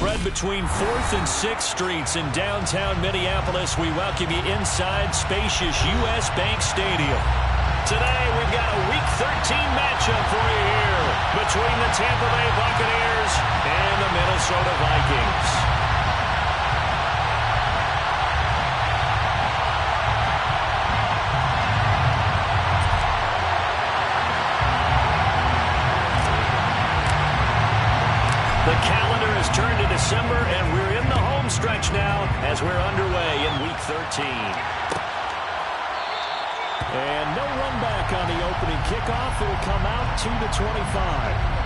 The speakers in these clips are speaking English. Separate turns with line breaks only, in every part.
spread between 4th and 6th Streets in downtown Minneapolis. We welcome you inside spacious U.S. Bank Stadium. Today, we've got a Week 13 matchup for you here between the Tampa Bay Buccaneers and the Minnesota Vikings. The calendar has turned to December, and we're in the home stretch now as we're underway in Week 13. And no run back on the opening kickoff. It'll come out to the 25.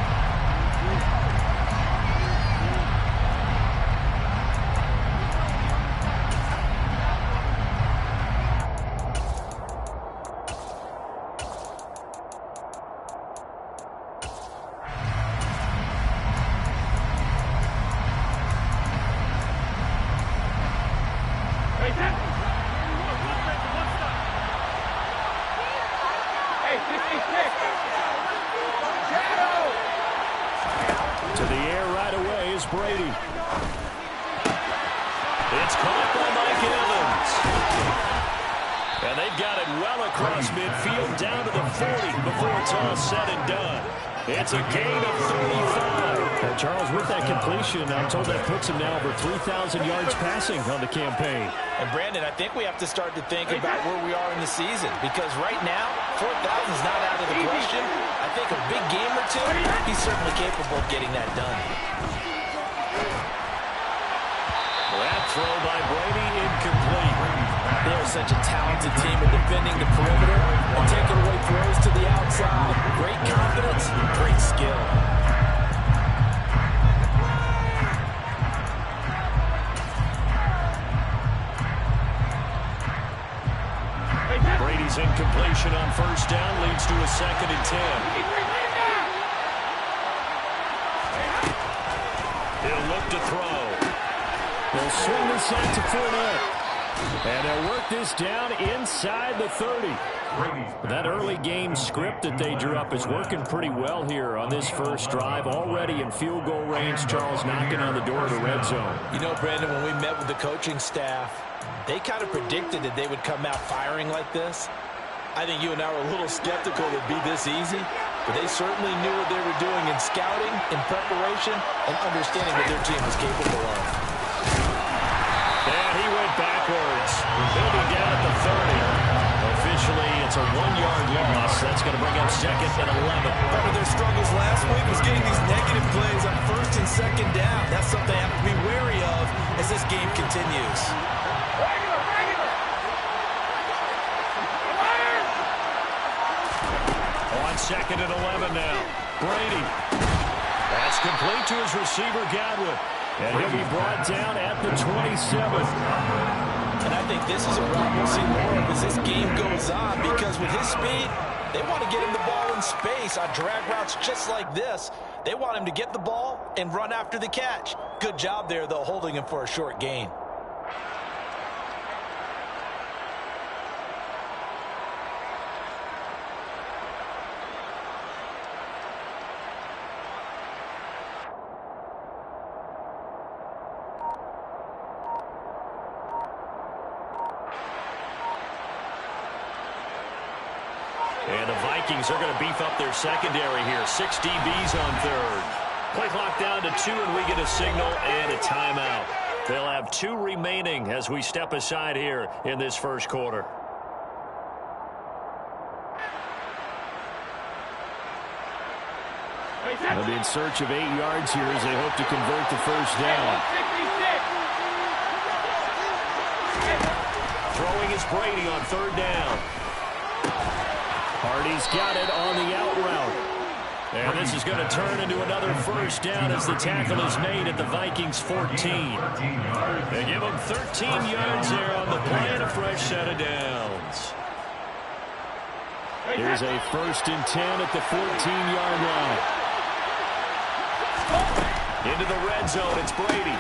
To the air right away is Brady. It's caught by Mike Evans. And they've got it well across midfield down to the 40 before it's all said and done. It's a gain of 35. Charles, with that completion, I'm told that puts him now over 3,000 yards passing on the campaign.
And Brandon, I think we have to start to think about where we are in the season, because right now, 4,000 is not out of the question. I think a big game or two, he's certainly capable of getting that done.
That throw by Brady incomplete.
They are such a talented team at defending the perimeter and taking away throws to the outside. Great confidence, great skill.
Brady's incompletion on first down leads to a 2nd and 10. He'll look to throw. They'll swing this out to Fournette. And they'll work this down inside the 30. That early game script that they drew up is working pretty well here on this first drive. Already in field goal range, Charles knocking on the door of the red zone.
You know, Brandon, when we met with the coaching staff, they kind of predicted that they would come out firing like this. I think you and I were a little skeptical it would be this easy, but they certainly knew what they were doing in scouting, in preparation, and understanding what their team was capable of.
And he went backwards. He'll be down at the 30. Officially, it's a 1-yard loss. That's going to bring up 2nd and 11.
Part of their struggles last week was getting these negative plays on 1st and 2nd down. That's something I have to be wary of as this game continues.
On 2nd and 11 now. Brady. That's complete to his receiver, Godwin. And he'll be brought down at the 27.
And I think this is a route we'll see more of as this game goes on, because with his speed, they want to get him the ball in space on drag routes just like this. They want him to get the ball and run after the catch. Good job there, though, holding him for a short gain.
And the Vikings are going to beef up their secondary here. 6 DBs on 3rd. Play clock down to 2, and we get a signal and a timeout. They'll have 2 remaining as we step aside here in this first quarter. They'll be in search of 8 yards here as they hope to convert the first down. Throwing is Brady on 3rd down. Hardy's got it on the out route. And this is going to turn into another first down as the tackle is made at the Vikings 14. They give them 13 yards there on the play and a fresh set of downs. Here's a 1st and 10 at the 14-yard line. Into the red zone, it's Brady.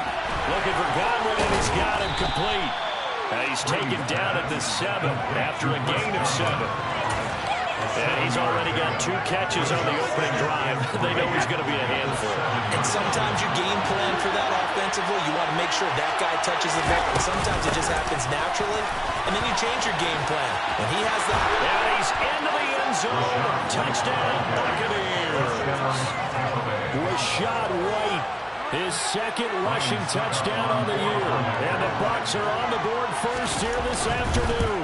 Looking for Godwin, and he's got him complete. He's taken down at the 7 after a gain of 7. And he's already got 2 catches on the opening drive. They know he's going to be a handful.
And sometimes you game plan for that offensively. You want to make sure that guy touches the ball. And sometimes it just happens naturally. And then you change your game plan. And he has the...
And he's into the end zone. Touchdown, Buccaneers. Rashad White, his 2nd rushing touchdown on the year. And the Bucs are on the board first here this afternoon.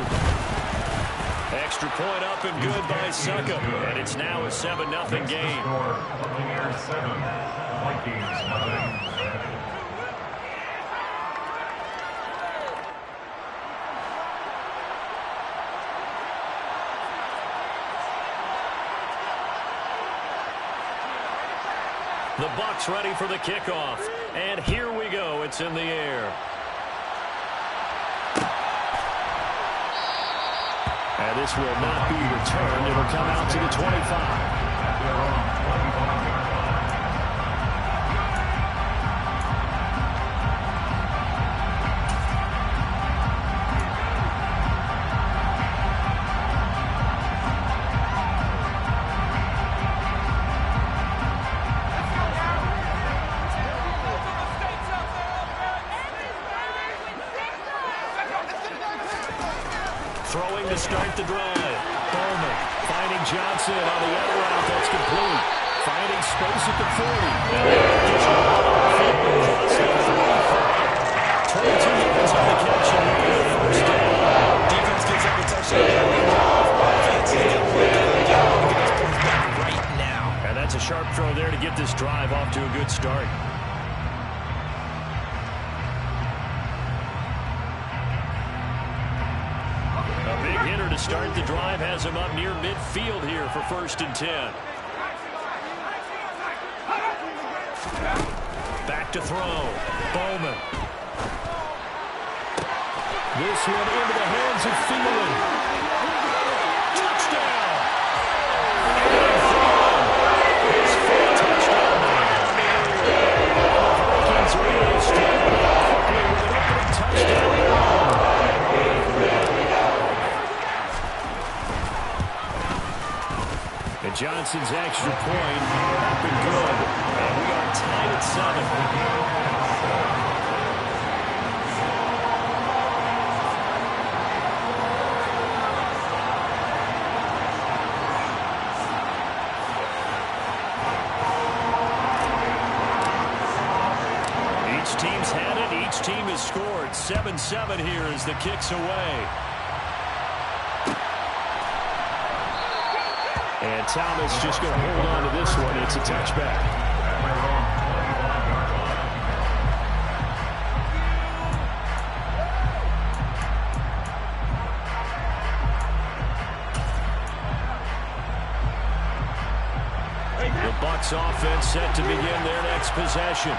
Extra point up and good by Succa. And it's now a 7-0 game.
Buccaneers 7, Vikings 0.
The Bucs ready for the kickoff. And here we go. It's in the air. And this will not be returned. It'll come out to the 25. Throwing to start the drive. Bowman finding Johnson on the out route. That's complete. Finding space at the 40. And 22 yards on the catch and first down.
Defense gets up a touchdown. Offense is going to play right now.
And that's a sharp throw there to get this drive off to a good start. To start the drive has him up near midfield here for 1st and 10. Back to throw. Bowman. This one into the hands of Thielen. Touchdown! His 4th touchdown. The Vikings really started off with an opening touchdown. And Johnson's extra point up and good. And we are tied at 7. Each team's had it. Each team has scored. 7-7 here as the kick's away. And Thomas just going to hold on to this one. It's a touchback. The Bucs offense set to begin their next possession.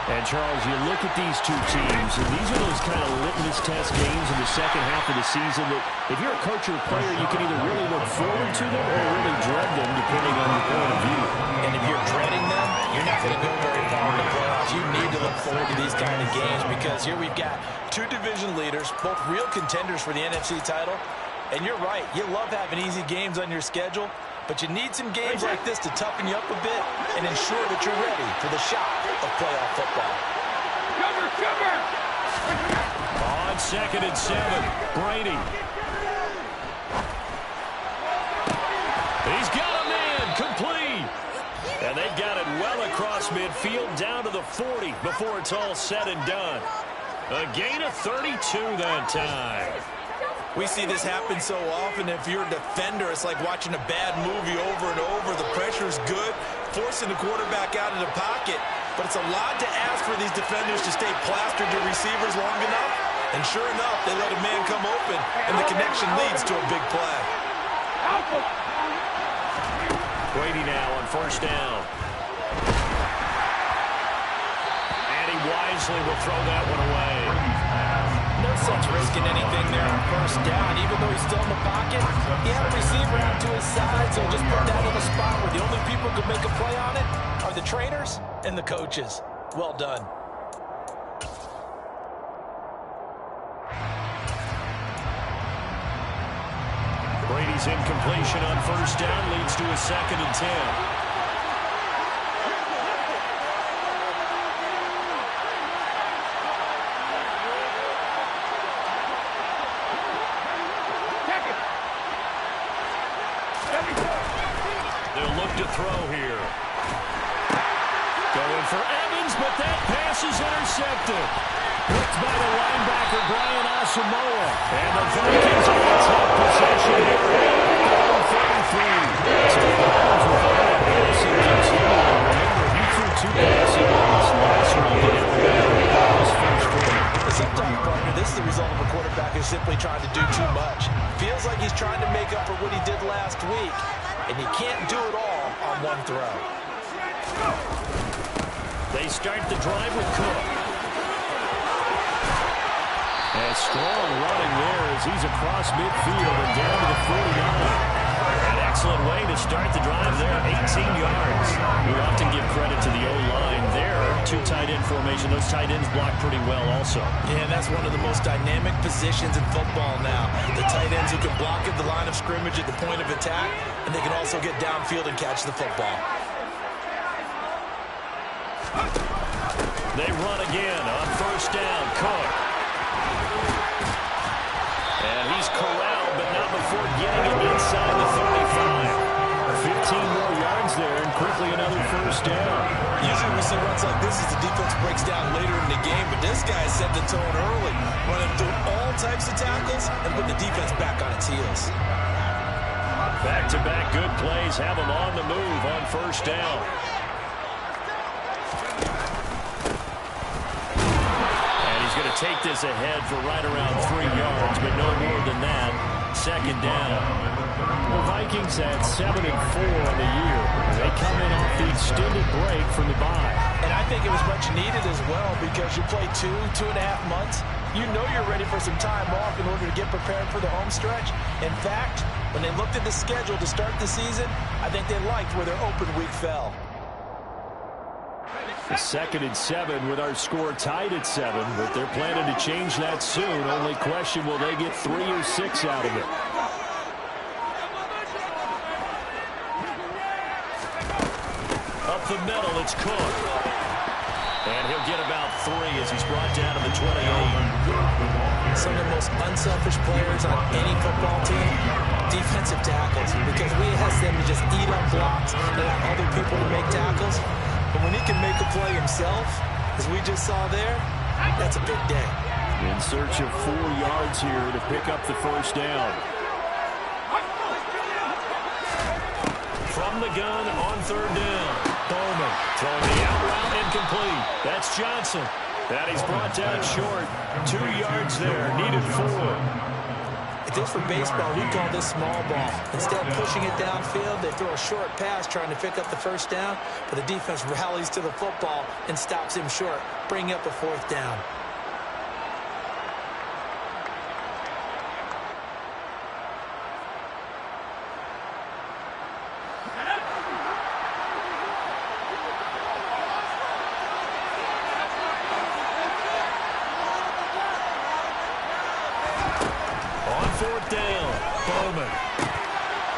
And, Charles, you look at these 2 teams, and these are those kind of litmus test games in the second half of the season that if you're a coach or a player, you can either really look forward to them or really dread them, depending on your point of view.
And if you're dreading them, you're not going to go very far in the playoffs. You need to look forward to these kind of games because here we've got 2 division leaders, both real contenders for the NFC title. And you're right, you love having easy games on your schedule, but you need some games like this to toughen you up a bit and ensure that you're ready for the shot of playoff football.
Cover!
On 2nd and 7, Brady. He's got a man, complete. And they've got it well across midfield down to the 40 before it's all said and done. A gain of 32 that time.
We see this happen so often. If you're a defender, it's like watching a bad movie over and over. The pressure's good, forcing the quarterback out of the pocket. But it's a lot to ask for these defenders to stay plastered to receivers long enough. And sure enough, they let a man come open, and the connection leads to a big play.
Brady now on 1st down. And he wisely will throw that one away.
No sense risking anything there on 1st down. Even though he's still in the pocket, he had a receiver out to his side, so just put that in a spot where the only people who can make a play on it are the trainers and the coaches. Well done.
Brady's incompletion on first down leads to a 2nd and 10. They'll look to throw here. Going for Evans, but that pass is intercepted. Picked by the linebacker, Brian Asamoah. And the Vikings will take possession here at their own 33. So the Browns with all that passing continuing. Remember, he threw 2 passing yards last week and every this first quarter.
Sometimes, partner, this is the result of a quarterback who's simply trying to do too much. Feels like he's trying to make up for what he did last week, and he can't do it all on one throw.
They start the drive with Cook. And strong running there as he's across midfield and down to the 49. An excellent way to start the drive there, 18 yards. We often give credit to the O-line there. 2 tight end formation. Those tight ends block pretty well also.
Yeah, and that's one of the most dynamic positions in football now. The tight ends who can block at the line of scrimmage at the point of attack, and they can also get downfield and catch the football.
They run again on first down. Cook. And he's corralled, but not before getting it inside the 35. 15 more yards there, and quickly another first down.
Usually we see runs like this as the defense breaks down later in the game, but this guy set the tone early, running through all types of tackles and put the defense back on its heels.
Back-to-back good plays have him on the move on first down. And he's going to take this ahead for right around 3 yards, but no more than that. 2nd down. The Vikings had 7-4 on the year. They come in off the extended break from the bye.
And I think it was much needed as well because you play 2.5 months. You know you're ready for some time off in order to get prepared for the home stretch. In fact, when they looked at the schedule to start the season, I think they liked where their open week fell.
2nd and 7 with our score tied at 7, but they're planning to change that soon. Only question, will they get 3 or 6 out of it? Up the middle, it's Cook. And he'll get about 3 as he's brought down to the 28.
Some of the most unselfish players on any football team, defensive tackles, because we ask them to just eat up blocks and allow other people to make tackles. But when he can make a play himself, as we just saw there, that's a big day.
In search of 4 yards here to pick up the first down. From the gun on 3rd down. Bowman throwing the out route incomplete. That's Johnson. That he's brought down short. 2 yards there. Needed 4.
If this were baseball, we call this small ball. Instead of pushing it downfield, they throw a short pass trying to pick up the first down, but the defense rallies to the football and stops him short, bringing up a 4th down.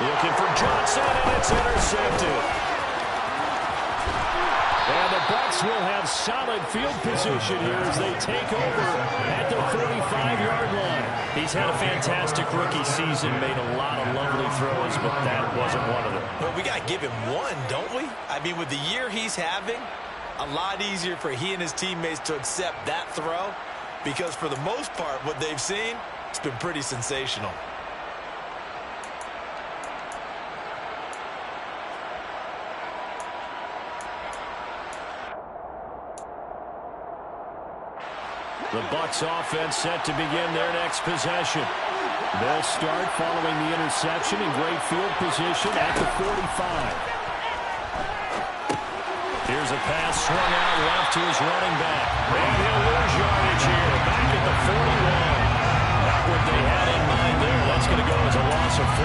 Looking for Johnson, and it's intercepted. And the Bucs will have solid field position here as they take over at the 45-yard line. He's had a fantastic rookie season, made a lot of lovely throws, but that wasn't one of them.
Well, we got to give him one, don't we? I mean, with the year he's having, a lot easier for he and his teammates to accept that throw because for the most part, what they've seen, it's been pretty sensational.
The Bucs offense set to begin their next possession. They'll start following the interception in great field position at the 45. Here's a pass swung out left to his running back. And he'll lose yardage here. Back at the 41. Not what they had in mind there. That's going to go as a loss of 4.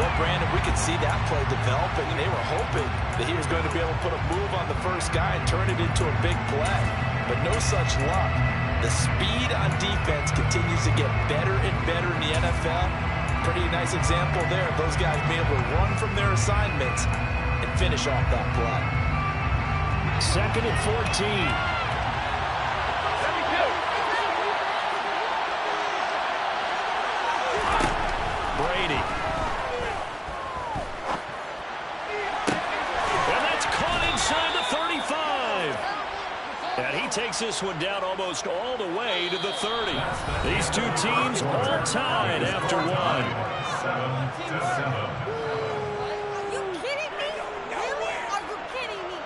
Well, Brandon, we could see that play developing, and they were hoping that he was going to be able to put a move on the first guy and turn it into a big play. But no such luck. The speed on defense continues to get better and better in the NFL. pretty nice example there of those guys being able to run from their assignments and finish off that play.
2nd and 14. Brady. And that's caught inside the 35. And he takes this one down almost all the way to the 30. These two teams all tied after one.
7-7.
Are you kidding me? Really? Are you kidding me?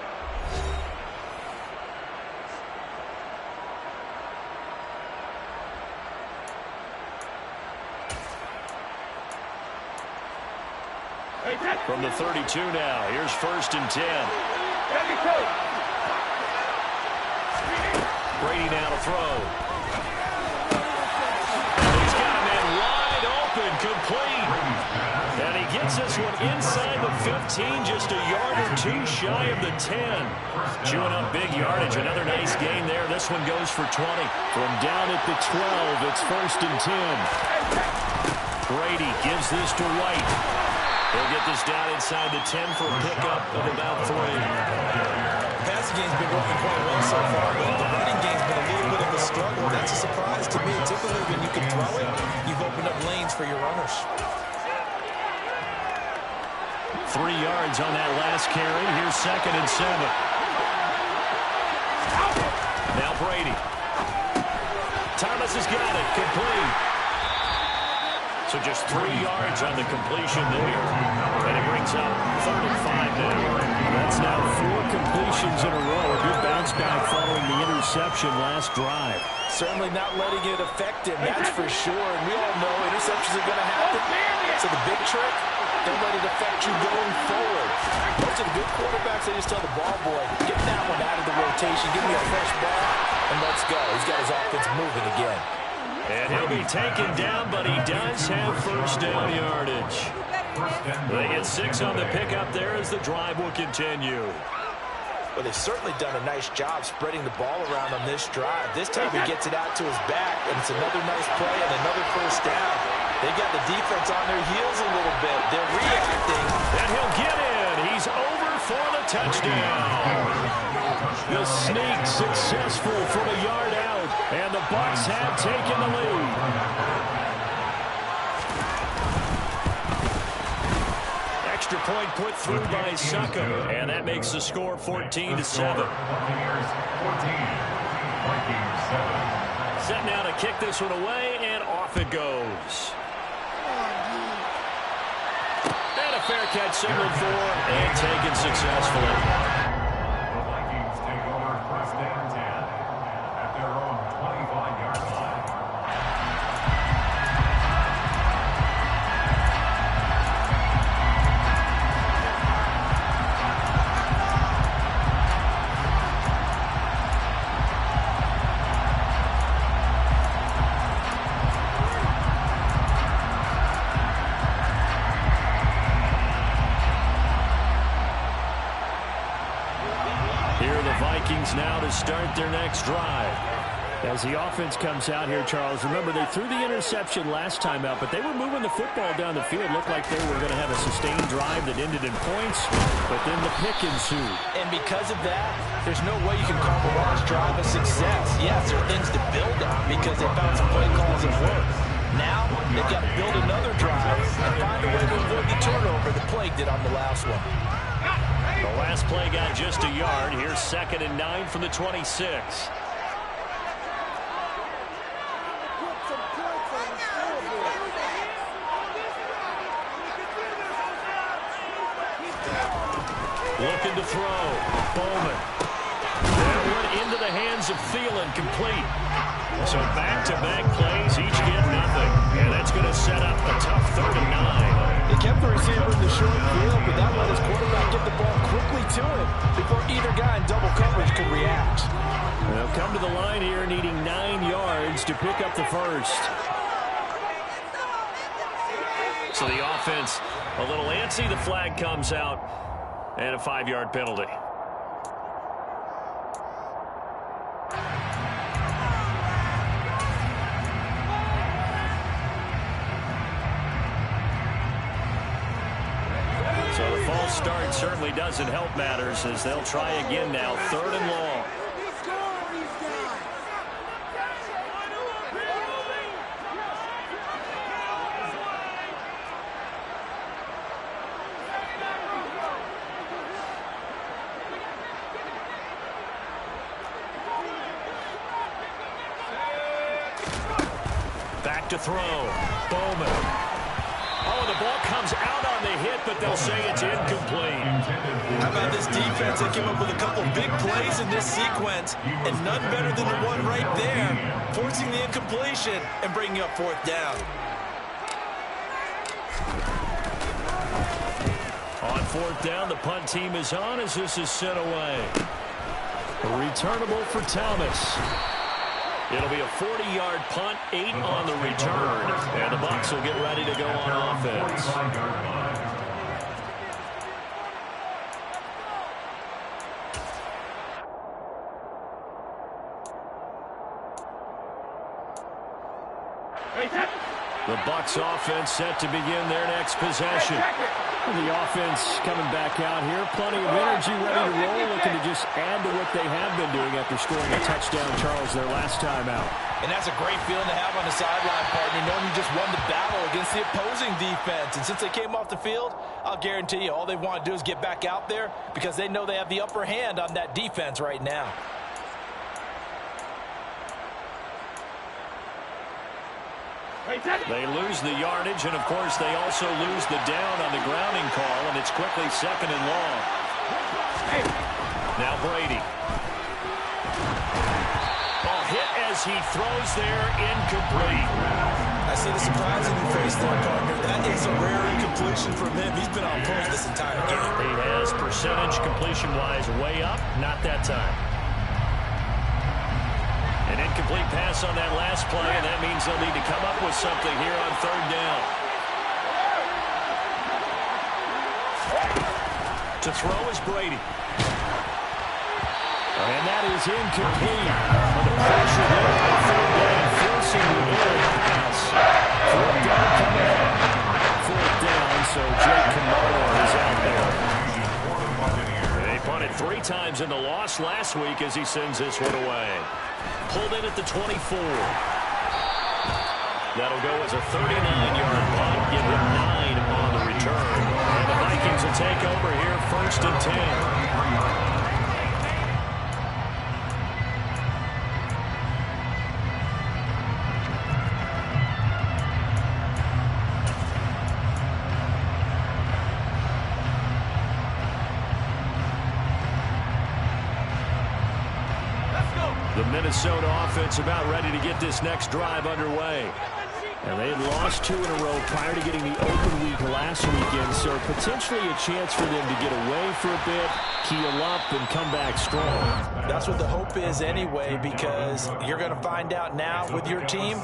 From the 32 now, here's 1st and 10. Brady now to throw. And he's got a man wide open, complete. And he gets this one inside the 15, just a yard or two shy of the 10. Chewing up big yardage, another nice gain there. This one goes for 20. From down at the 12, it's 1st and 10. Brady gives this to White. He'll get this down inside the 10 for a pickup of about 3.
The passing game's been working quite well so far, but the running game's been a little bit of a struggle. That's a surprise to me. Typically, when you can throw it, you've opened up lanes for your runners.
3 yards on that last carry. Here's 2nd and 7. Now Brady. Thomas has got it. Complete. So just 3 yards on the completion there. And it brings up 3rd and 5 now. That's now 4 completions in a row. A good bounce back following the interception last drive.
Certainly not letting it affect him, that's for sure. And we all know interceptions are going to happen. So the big trick, don't let it affect you going forward. Most of the good quarterbacks, they just tell the ball boy, get that one out of the rotation, give me a fresh ball, and let's go. He's got his offense moving again.
And he'll be taken down, but he does have 1st down yardage. They get 6 on the pickup there as the drive will continue.
Well, they've certainly done a nice job spreading the ball around on this drive. This time he gets it out to his back, and it's another nice play and another 1st down. They've got the defense on their heels a little bit. They're reacting.
And he'll get in. He's over for the touchdown. The sneak successful from a yard out, and the Bucs have taken the lead. Extra point put through by Suckham, and that makes the score 14-7.
Buccaneers 14, Vikings 7.
Set now to kick this one away, and off it goes. And a fair catch signaled for and taken successfully.
The Vikings take over 1st and 10 at their own 25-yard line.
Vikings now to start their next drive. As the offense comes out here, Charles, remember they threw the interception last time out, but they were moving the football down the field. Looked like they were going to have a sustained drive that ended in points, but then the pick ensued.
And because of that, there's no way you can call the last drive a success. Yes, there are things to build on because they found some play calls that work. Now, they've got to build another drive and find a way to avoid the turnover the plague did on the last one.
The last play got just a yard. Here's 2nd and 9 from the 26. Looking to throw. Bowman. That one into the hands of Thielen, complete. So back-to-back plays, each get nothing. And that's going to set up a tough 3rd and 9.
He kept the receiver in the short field, but that let his quarterback get the ball quickly to him before either guy in double coverage could react.
They'll come to the line here needing 9 yards to pick up the first. So the offense a little antsy. The flag comes out and a 5-yard penalty. start certainly doesn't help matters as they'll try again now. 3rd and long. Back to throw. Bowman. Oh, the ball comes out on the hit, but they'll say it's incomplete.
How about this defense? They came up with a couple big plays in this sequence, and none better than the one right there, forcing the incompletion and bringing up 4th down.
On 4th down, the punt team is on as this is sent away. Returnable for Thomas. It'll be a 40-yard punt, 8 on the return, and the Bucs will get ready to go on offense. The Bucs offense set to begin their next possession. The offense coming back out here. Plenty of energy, ready to roll, looking to just add to what they have been doing after scoring a touchdown, Charles, their last time out.
And that's a great feeling to have on the sideline, partner, knowing you just won the battle against the opposing defense. And since they came off the field, I'll guarantee you all they want to do is get back out there because they know they have the upper hand on that defense right now.
They lose the yardage, and, of course, they also lose the down on the grounding call, and it's quickly 2nd and long. Now Brady. Ball hit as he throws there, incomplete.
I see the surprise in your face there, partner. That is a rare incompletion from him. He's been on point this entire game.
He has percentage completion-wise way up, not that time. An incomplete pass on that last play, and that means they'll need to come up with something here on 3rd down. To throw is Brady. And that is incomplete. The pressure there on 3rd down, forcing the early pass. 4th down coming up. 4th down, so Jake Kamara is out there. They punted 3 times in the loss last week as he sends this one away. Pulled in at the 24. That'll go as a 39-yard punt. Give him 9 on the return. And the Vikings will take over here 1st and 10. The Minnesota offense about ready to get this next drive underway. And they had lost 2 in a row prior to getting the open week last weekend, so potentially a chance for them to get away for a bit, keel up, and come back strong.
That's what the hope is anyway, because you're going to find out now with your team,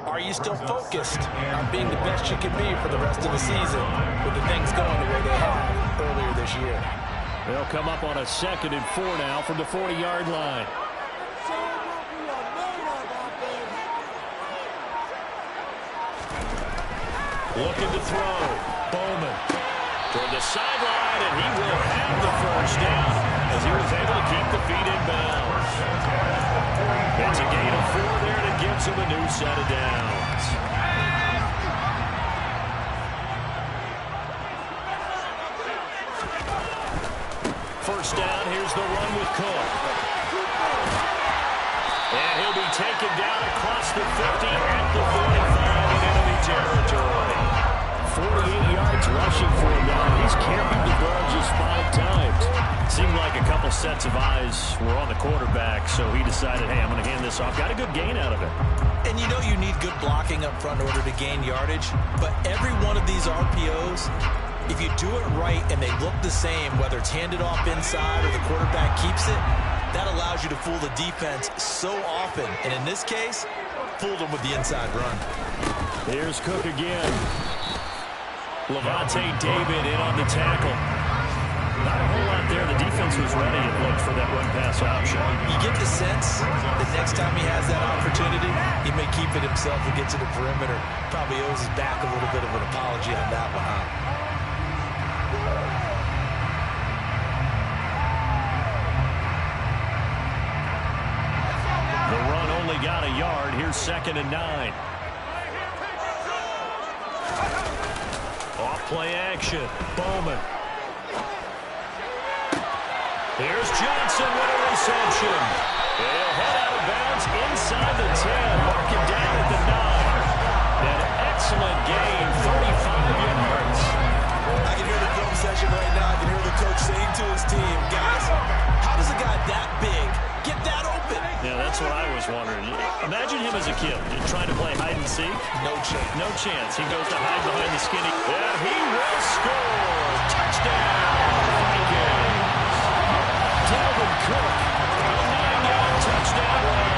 are you still focused on being the best you can be for the rest of the season with the things going the way they have earlier this year?
They'll come up on a 2nd and 4 now from the 40-yard line. Looking to throw. Bowman toward the sideline, and he will have the 1st down as he was able to keep the feet in bounds. It's a gain of 4 there that gives him a new set of downs. First down, here's the run with Cook. And he'll be taken down across the 50 at the 45 in enemy territory. 48 yards rushing for him now. He's carried the ball just 5 times. Seemed like a couple sets of eyes were on the quarterback, so he decided, hey, I'm going to hand this off. Got a good gain out of it.
And you know you need good blocking up front in order to gain yardage, but every one of these RPOs, if you do it right and they look the same, whether it's handed off inside or the quarterback keeps it, that allows you to fool the defense so often. And in this case, fooled them with the inside run.
Here's Cook again. Levante David in on the tackle. Not a whole lot there. The defense was ready, it looked, for that run-pass option.
You get the sense that next time he has that opportunity, he may keep it himself and get to the perimeter. Probably owes his back a little bit of an apology on that one, huh?
down a yard. Here's 2nd and 9. Off play action. Bowman. Here's Johnson with a reception. He'll head out of bounds inside the 10. Mark it down at the 9. An excellent gain, 35 yards.
I can hear the film session right now. I can hear the coach saying to his team, guys, how does a guy that big get that open?
Yeah, that's what I was wondering. Imagine him as a kid trying to play hide and seek.
No chance.
No chance. He goes to hide behind the skinny. And he will score. Touchdown, Vikings. Dalvin Cook, a 9-yard touchdown run.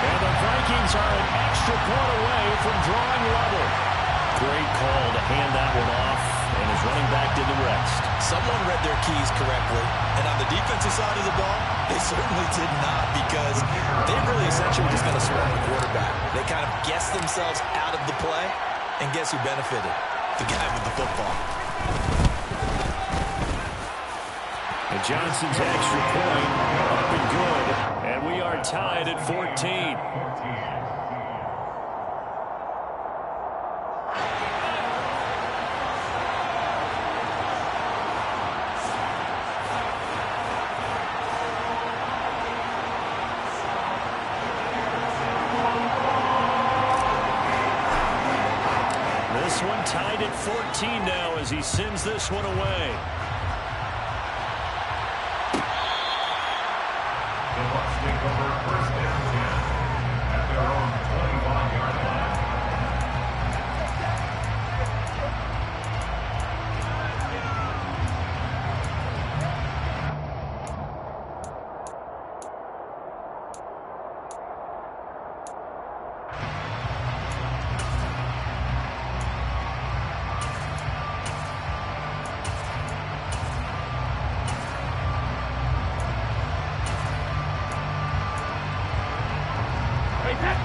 And the Vikings are an extra point away from drawing level. Great call to hand that one off, and his running back did the rest.
Someone read their keys correctly, and on the defensive side of the ball, they certainly did not, because they really essentially were just going to swarm the quarterback. They kind of guessed themselves out of the play, and guess who benefited? The guy with the football.
And Johnson's extra point up and good, and we are tied at 14. This one tied at 14 now as he sends this one away.
The Bucs take over 1st and 10 at their own 21-yard line.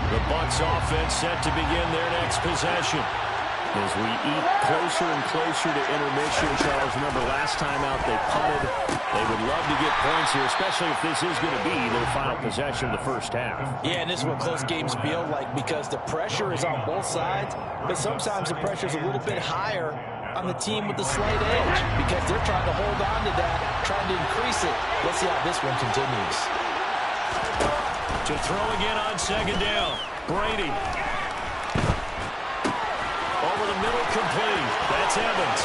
The Bucs offense set to begin their next possession. As we eat closer and closer to intermission, Charles, remember last time out they punted. They would love to get points here, especially if this is going to be their final possession of the first half.
Yeah, and this is what close games feel like, because the pressure is on both sides, but sometimes the pressure is a little bit higher on the team with the slight edge, because they're trying to hold on to that, trying to increase it. Let's see how this one continues.
To throw again on 2nd down. Brady. Over the middle, complete. That's Evans.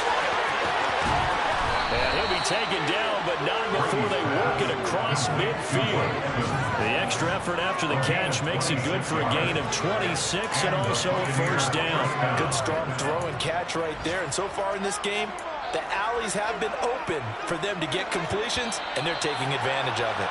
And he'll be taken down, but not before they work it across midfield. The extra effort after the catch makes it good for a gain of 26 and also a 1st down.
Good strong throw and catch right there. And so far in this game, the alleys have been open for them to get completions, and they're taking advantage of it.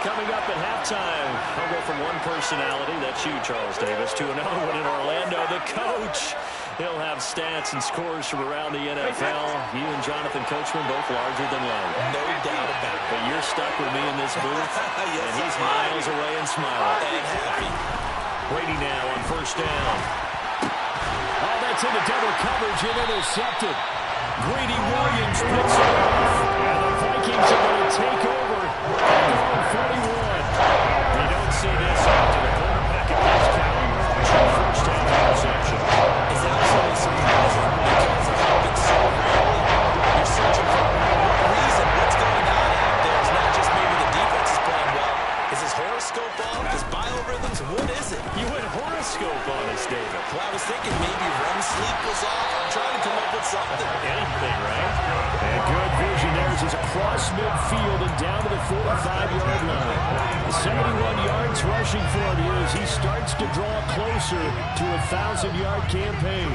Coming up at halftime, I'll go from one personality, that's you, Charles Davis, to another one in Orlando, the coach. He'll have stats and scores from around the NFL. You and Jonathan Coachman both larger than life.
No doubt about it.
But you're stuck with me in this booth,
Yes,
and he's miles away and smiling.
And happy.
Brady now on 1st down. Oh, that's into double coverage and intercepted. Greedy Williams picks it off. And the Vikings are going to take over. 41. We don't see this after the quarterback at this count. True 1st down interception.
It's absolutely surprising because it happens so rarely. You're searching for what reason, what's going on out there. It's not just maybe the defense is playing well. Is his horoscope off? His biorhythms? What is it?
You went horoscope on us, David.
Well, I was thinking maybe REM sleep was off. I'm trying to come up with something.
Anything, right? And good vision. Theirs is across midfield and down to the 45-yard line. 71 yards rushing for him as he starts to draw closer to a 1,000-yard campaign.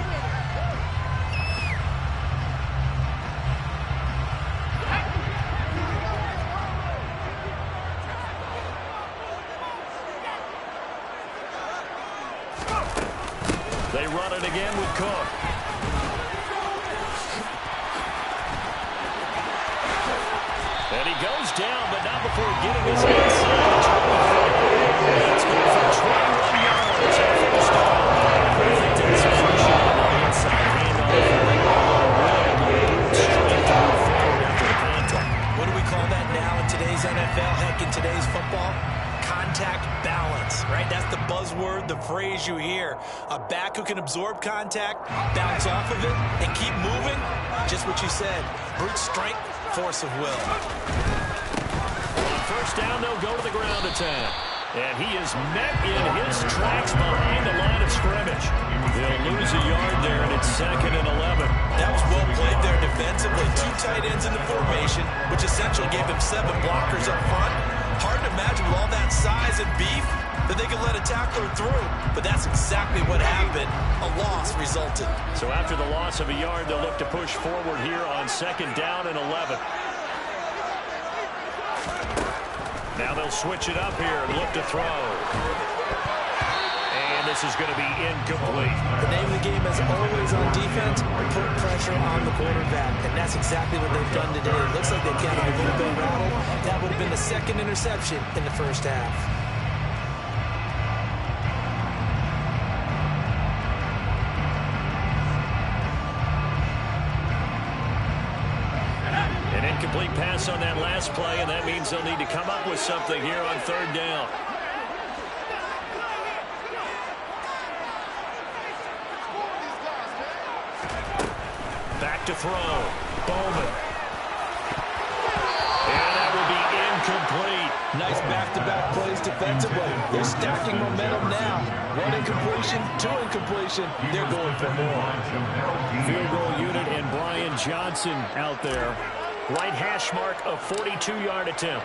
They run it again with Cook. And he goes down, but not before getting his inside. It's good for 21 yards and 1st down. Perfect execution on the inside handoff. Straight down forward after the contact.
What do we call that now in today's NFL? Heck, in today's football? Contact word, the phrase you hear. A back who can absorb contact, bounce off of it, and keep moving. Just what you said. Brute strength, force of will.
On first down, they'll go to the ground attack. And he is met in his tracks behind the line of scrimmage. They'll lose a yard there, and it's 2nd and 11.
That was well played there defensively. 2 tight ends in the formation, which essentially gave them 7 blockers up front. Hard to imagine with all that size and beef that they could let a tackler through. But that's exactly what happened. A loss resulted.
So after the loss of a yard, they'll look to push forward here on 2nd down and 11. Now they'll switch it up here and look to throw. And this is going to be incomplete.
The name of the game, as always on defense, put pressure on the quarterback. And that's exactly what they've done today. It looks like they've got a little bit rattled. That would have been the 2nd interception in the first half.
Incomplete pass on that last play, and that means they'll need to come up with something here on 3rd down. Back to throw. Bowman. And that will be incomplete.
Nice back-to-back plays defensively. They're stacking momentum now. 1 incompletion, 2 incompletion. They're going for more.
Field goal unit and Brian Johnson out there. Right hash mark, a 42-yard attempt.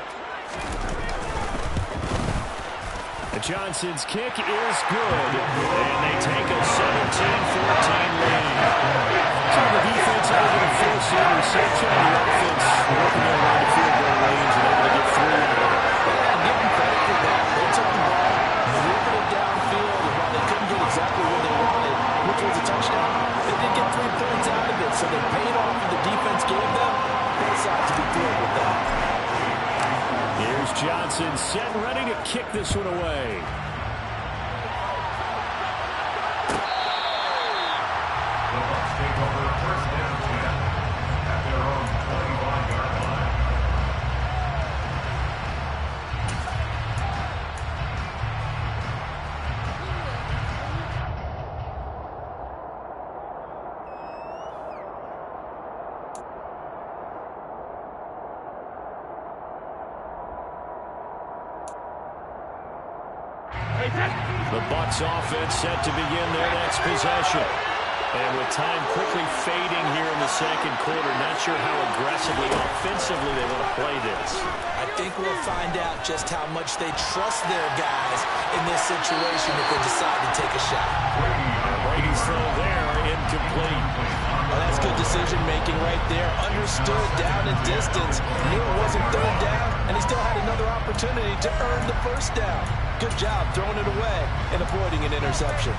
Johnson's kick is good, and they take a 17-14 lead. So the defense able to force the interception, and the offense working their way to field goal range and able to get through.
Yeah, give them credit for that. They took the ball, moved it downfield, and while they couldn't get exactly what they wanted, which was a touchdown, they did get 3 points out of it, so they paid off what the defense gave them. Both sides to be thrilled with that.
Here's Johnson set and ready to kick this one away.
The Bucs take over 1st down 10 at their own 25-yard line.
The Bucs offense set to begin their next possession. And with time quickly fading here in the 2nd quarter, not sure how aggressively, offensively they want to play this.
I think we'll find out just how much they trust their guys in this situation if they decide to take a shot.
Brady's throw there, incomplete.
Well, that's good decision-making right there. Understood down and distance. Knew it wasn't 3rd down, and he still had another opportunity to earn the 1st down. Good job throwing it away and avoiding an interception.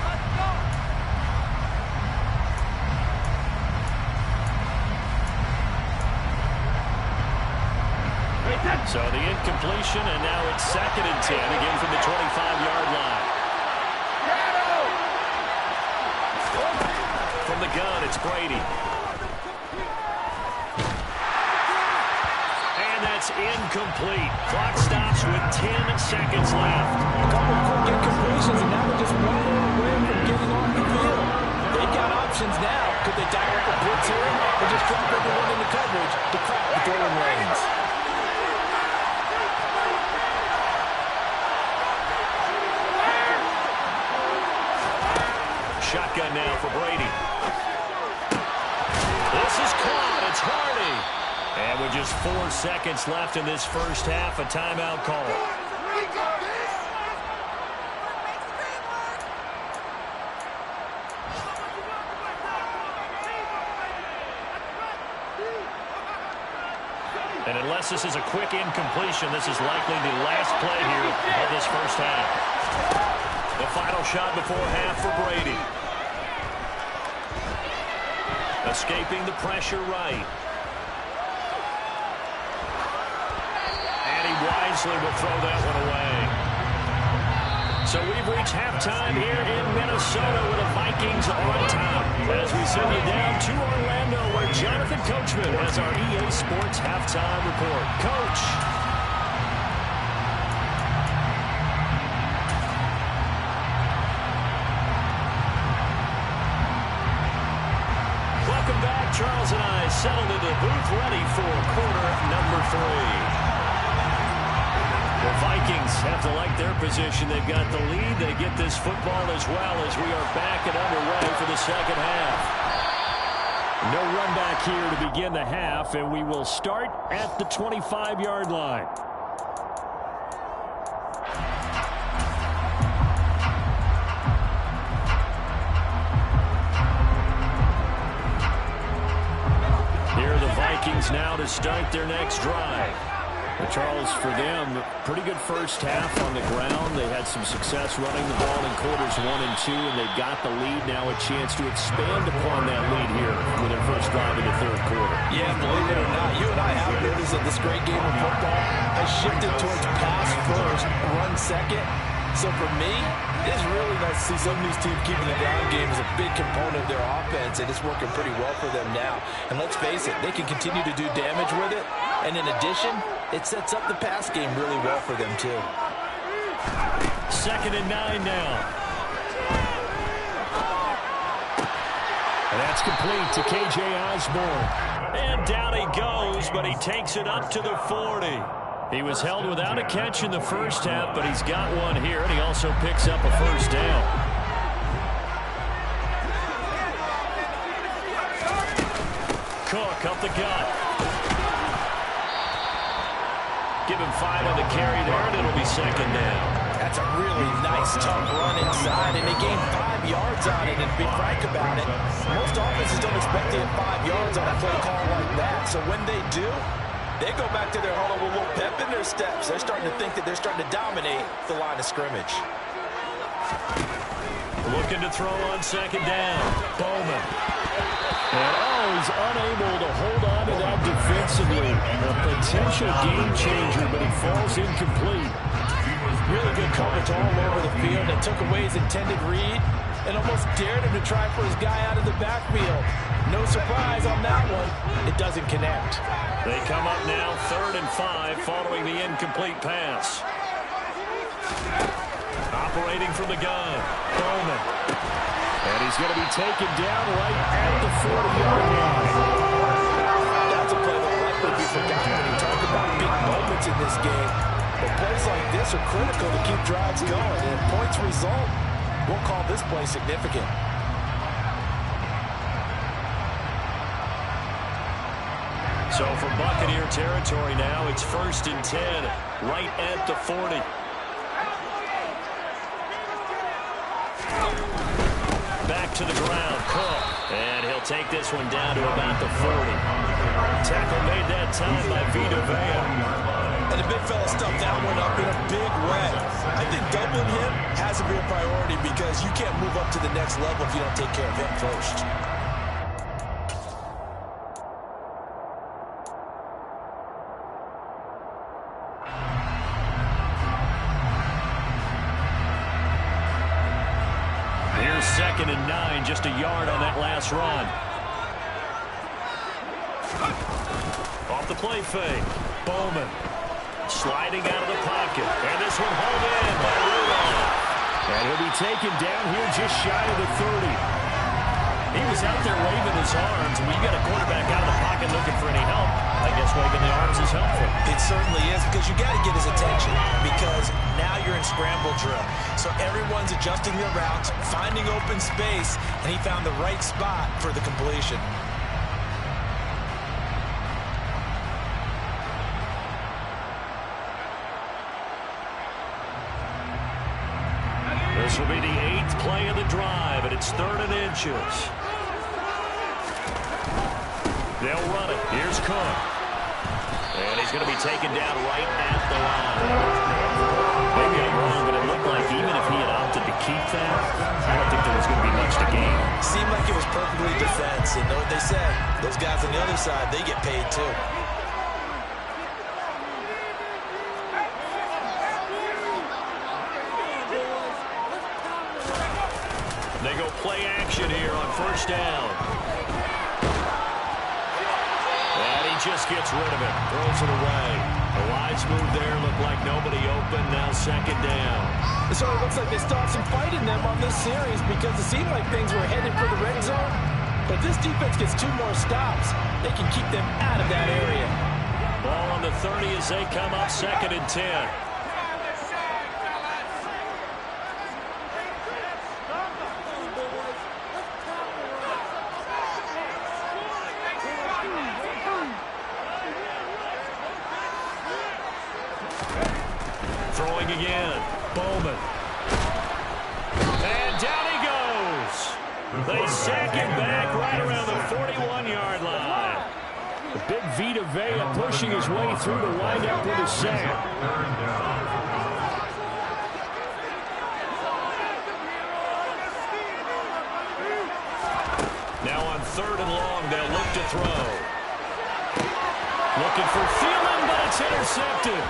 So the incompletion, and now it's 2nd and 10, again from the 25-yard line. From the gun, it's Brady. And that's incomplete. Clock stops with 10 seconds left.
A couple of quick incompletions, and now they're just 1 more away from getting off the field. They've got options now. Could they dial up a blitz here or just drop everyone into coverage to crack the throwing lanes?
Shotgun now for Brady. This is caught. It's Hardy. And with just 4 seconds left in this first half, a timeout call. And unless this is a quick incompletion, this is likely the last play here of this first half. The final shot before half for Brady. Escaping the pressure right. And he wisely will throw that one away. So we've reached halftime here in Minnesota with the Vikings on top. As we send you down to Orlando, where Jonathan Coachman has our EA Sports halftime report. Coach. settled into the booth, ready for quarter number 3. The Vikings have to like their position. They've got the lead. They get this football as well as we are back and underway for the second half. No run back here to begin the half, and we will start at the 25-yard line. Here are the Vikings now to start their next drive. Charles, for them, pretty good first half on the ground. They had some success running the ball in quarters 1 and 2, and they've got the lead now, a chance to expand upon that lead here with their first drive in the third quarter.
Yeah, believe it or not, you and I have noticed that this great game of football has shifted towards pass first, run second. So for me, it's really nice to see some of these teams keeping the ground game as a big component of their offense, and it's working pretty well for them now. And let's face it, they can continue to do damage with it. And in addition, it sets up the pass game really well for them, too.
2nd and 9 now. And that's complete to K.J. Osborne. And down he goes, but he takes it up to the 40. He was held without a catch in the first half, but he's got one here, and he also picks up a first down. Cook up the gut. Give him 5 on the carry there, and it'll be 2nd down.
That's a really nice, tough run inside, and they gained 5 yards on it, and to be frank about it, most offenses don't expect to get 5 yards on a play call like that. So when they do, they go back to their huddle with a little pep in their steps. They're starting to think that they're starting to dominate the line of scrimmage.
Looking to throw on 2nd down. Bowman. And he's unable to hold on to that defensively. A potential game changer, but he falls incomplete.
Really good coverage all over the field. They took away his intended read and almost dared him to try for his guy out of the backfield. No surprise on that one. It doesn't connect.
They come up now 3rd and 5 following the incomplete pass. Operating from the gun. Bowman. And he's going to be taken down right at the 40-yard line.
That's a play that will likely be forgotten when you talk about big moments in this game. But plays like this are critical to keep drives going. And if points result, we'll call this play significant.
So for Buccaneer territory now, it's 1st and 10, right at the 40. Back to the ground, Cook. And he'll take this one down to about the 40. Tackle made that time by Vita Vea.
And the big fella stuffed that one up in a big way. I think doubling him has to be a priority because you can't move up to the next level if you don't take care of him first.
Here's 2nd and 9, just a yard on that last run. Off the play fake. Bowman sliding out of the pocket. And this one hauled in by Rudolph. And he'll be taken down here just shy of the 30. He was out there waving his arms. When you got a quarterback out of the pocket looking for any help, I guess waving the arms is helpful.
It certainly is because you got to get his attention because now you're in scramble drill. So everyone's adjusting their routes, finding open space, and he found the right spot for the completion.
This will be the 8th play of the drive, and it's 3rd and inches. They'll run it. Here's Cook. And he's going to be taken down right at the line. Maybe I'm wrong, but it looked like even if he had opted to keep that, I don't think there was going to be much to gain.
Seemed like it was perfectly defense, and know what they said. Those guys on the other side, they get paid too.
They go play action here on 1st down. And he just gets rid of it. Throws it away. A wise move there. Looked like nobody open. Now 2nd down.
So it looks like they still have some fight in them on this series because it seemed like things were headed for the red zone. But if this defense gets 2 more stops, they can keep them out of that area.
Ball on the 30 as they come up 2nd and 10. Throwing again. Bowman. And down he goes. They sack him back right around the 41-yard line. The big Vita Vea pushing his way through to wind up with a sack. Now on 3rd and long, they'll look to throw. Looking for Thielen, but it's intercepted.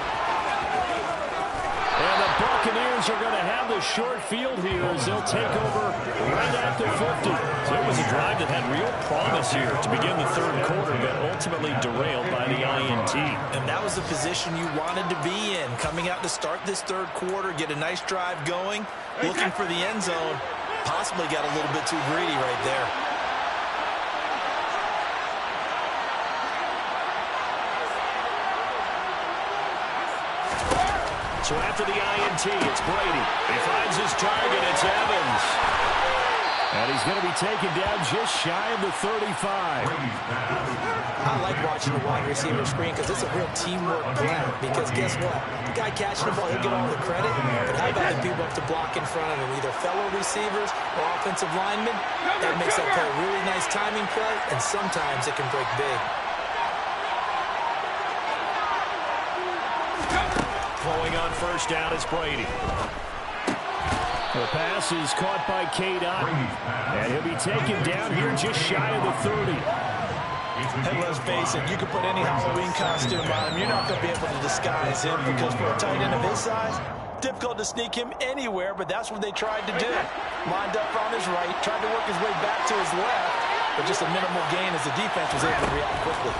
And the Buccaneers are going to have the short field here as they'll take over right at the 50. So it was a drive that had real promise here to begin the 3rd quarter, but ultimately derailed by the INT.
And that was the position you wanted to be in. Coming out to start this 3rd quarter, get a nice drive going, looking for the end zone. Possibly got a little bit too greedy right there.
So after the INT, it's Brady. He finds his target. It's Evans. And he's going to be taken down just shy of the 35.
I like watching the wide receiver screen because it's a real teamwork play. Because guess what? The guy catching the ball, he'll get all the credit. But how about the people up to block in front of him, either fellow receivers or offensive linemen? That makes that play a really nice timing play, and sometimes it can break big.
Throwing on 1st down is Brady. The pass is caught by K-Dot, and he'll be taken down here just shy of the 30.
And let's face it, you can put any Halloween costume on him. You're not going to be able to disguise him because for a tight end of his size, difficult to sneak him anywhere, but that's what they tried to do. Lined up on his right, tried to work his way back to his left, but just a minimal gain as the defense was able to react quickly.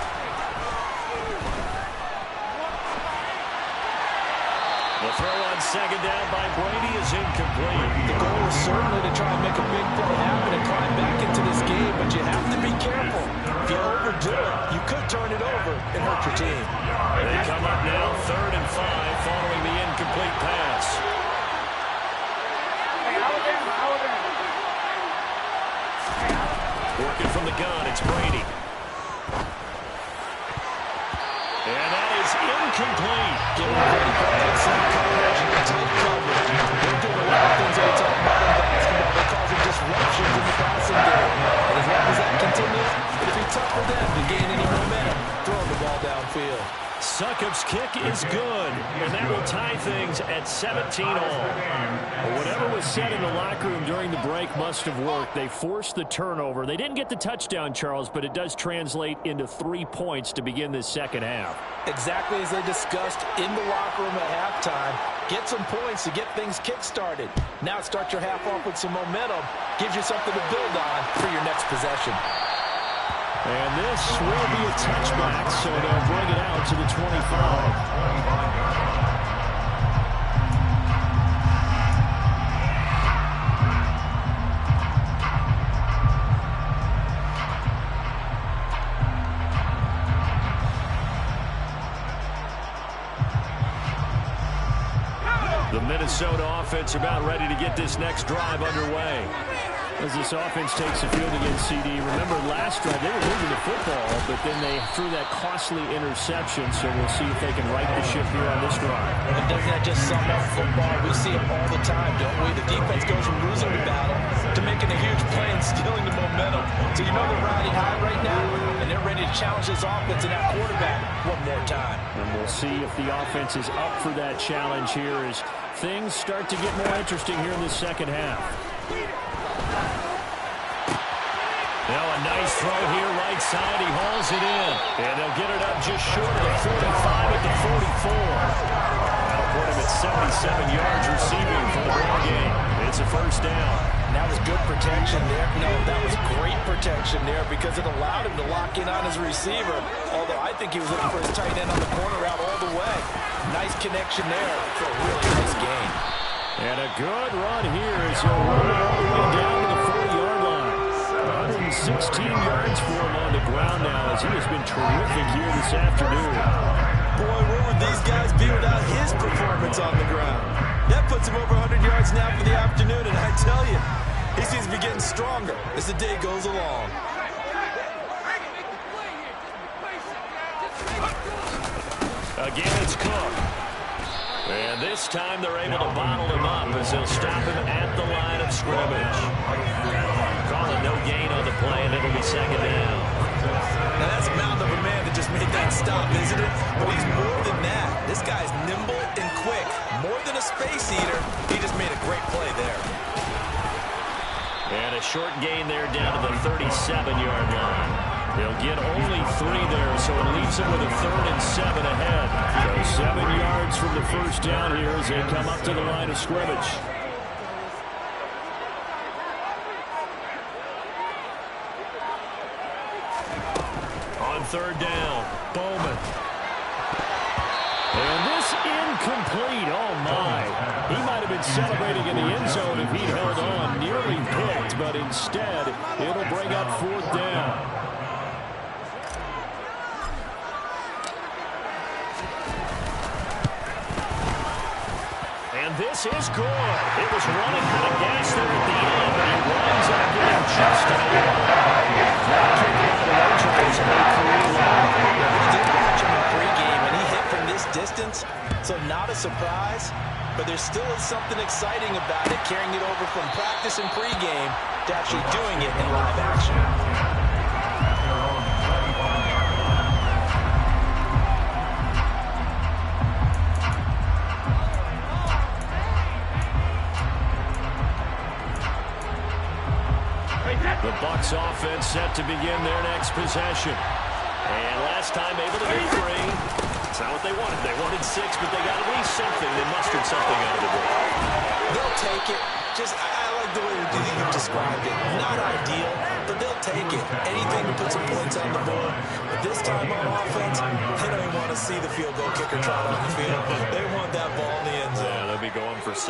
The throw on 2nd down by Brady is incomplete.
The goal is certainly to try and make a big play happen and climb back into this game, but you have to be careful. If you overdo it, you could turn it over and hurt your team.
They come up now 3rd and 5 following the incomplete pass. Working from the gun, it's Brady. And that is incomplete.
Give him credit for excellent coverage and tight coverage. They're doing a lot of things they talk about in basketball. They're causing disruptions in the passing game. And as long as that continues, it'll be tough for them to gain any momentum throwing the ball downfield.
Succop's kick is good, and that will tie things at 17 all. But whatever was said in the locker room during the break must have worked. They forced the turnover. They didn't get the touchdown, Charles, but it does translate into 3 points to begin this 2nd half.
Exactly as they discussed in the locker room at halftime. Get some points to get things kick-started. Now start your half off with some momentum. Gives you something to build on for your next possession.
And this will be a touchback, so they'll bring it out to the 25. The Minnesota offense about ready to get this next drive underway. As this offense takes the field against CD. Remember last drive, they were moving the football, but then they threw that costly interception, so we'll see if they can right the ship here on this drive.
And doesn't that just sum up football? We see it all the time, don't we? The defense goes from losing the battle to making a huge play and stealing the momentum. So you know they're riding high right now, and they're ready to challenge this offense and that quarterback one more time.
And we'll see if the offense is up for that challenge here as things start to get more interesting here in the 2nd half. Now a nice throw here, right side. He hauls it in. And they'll get it up just short of the 45 at the 44. That'll put him at 77 yards receiving for the ball game. It's a 1st down.
That was good protection there. No, that was great protection there because it allowed him to lock in on his receiver. Although I think he was looking for his tight end on the corner route all the way. Nice connection there for a really nice gain.
And a good run here as he'll run it all the way down to the 40-yard line. only 16 yards for him on the ground now, as he has been terrific here this afternoon.
Boy, where would these guys be without his performance on the ground? That puts him over 100 yards now for the afternoon, and I tell you, he seems to be getting stronger as the day goes along.
Again, it's Cook. And this time they're able to bottle him up as they'll stop him at the line of scrimmage. Calling no gain on the play, and it'll be second down.
Now that's a mountain of a man that just made that stop, isn't it? But he's more than that. This guy's nimble and quick. More than a space eater, he just made a great play there.
And a short gain there down to the 37-yard line. They'll get only 3 there, so it leaves them with a 3rd and 7 ahead. So 7 yards from the first down here as they come up to the line of scrimmage. On 3rd down, Bowman. And this incomplete. Oh, my. He might have been celebrating in the end zone if he'd held on. Nearly picked, but instead, it'll bring up 4th down. This is good. It was running out of gas there at the end, but he runs up in just a little. That kick out of the Rangers is a career long.
We did watch him in pregame, and he hit from this distance, so not a surprise. But there still is something exciting about it, carrying it over from practice and pregame to actually doing it in live action.
The Bucs offense set to begin their next possession. And last time able to get 3. It's not what they wanted. They wanted 6, but they got at least something. They mustered something out of the game.
They'll take it. I like the way you described it. Not ideal, but they'll take it. Anything to put some points on the board. But this time on offense, they don't even want to see the field goal kicker trot on the field. They want that ball in the end zone.
Yeah, they'll be going for 6.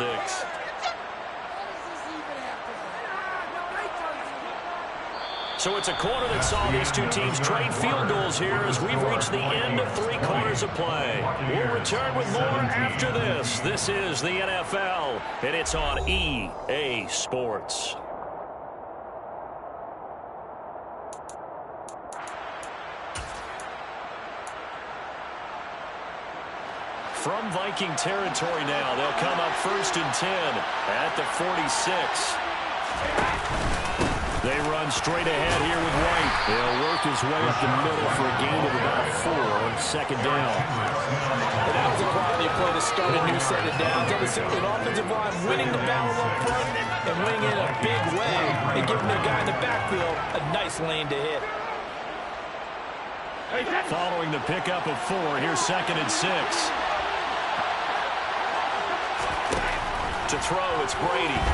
So it's a quarter that saw these two teams trade field goals here as we've reached the end of 3 quarters of play. We'll return with more after this. This is the NFL, and it's on EA Sports. From Viking territory now, they'll come up 1st and 10 at the 46. They run straight ahead here with White. They'll work his way up the middle for a gain of about 4 on 2nd down.
And that was a quality play to start a new set of downs. That was an offensive line winning the battle up front and winning in a big way and giving their guy in the backfield a nice lane to hit.
Following the pickup of 4, here's 2nd and 6. To throw, it's Brady.